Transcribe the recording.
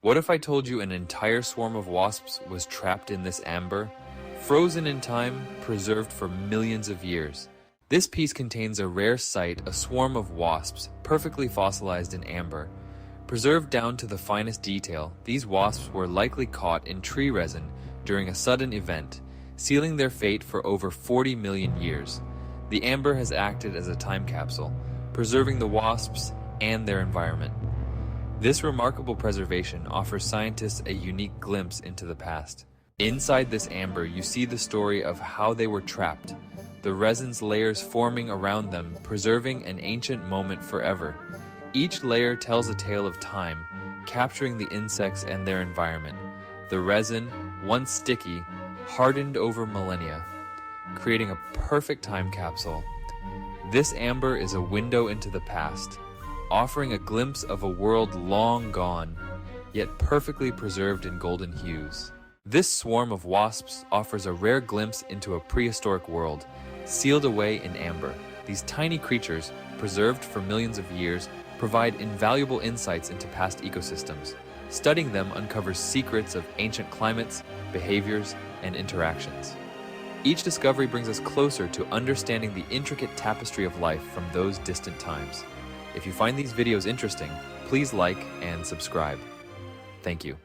What if I told you an entire swarm of wasps was trapped in this amber, frozen in time, preserved for millions of years? This piece contains a rare sight, a swarm of wasps, perfectly fossilized in amber. Preserved down to the finest detail, these wasps were likely caught in tree resin during a sudden event, sealing their fate for over 40 million years. The amber has acted as a time capsule, preserving the wasps and their environment. This remarkable preservation offers scientists a unique glimpse into the past. Inside this amber, you see the story of how they were trapped, the resin's layers forming around them, preserving an ancient moment forever. Each layer tells a tale of time, capturing the insects and their environment. The resin, once sticky, hardened over millennia, creating a perfect time capsule. This amber is a window into the past, offering a glimpse of a world long gone, yet perfectly preserved in golden hues. This swarm of wasps offers a rare glimpse into a prehistoric world, sealed away in amber. These tiny creatures, preserved for millions of years, provide invaluable insights into past ecosystems. Studying them uncovers secrets of ancient climates, behaviors, and interactions. Each discovery brings us closer to understanding the intricate tapestry of life from those distant times. If you find these videos interesting, please like and subscribe. Thank you.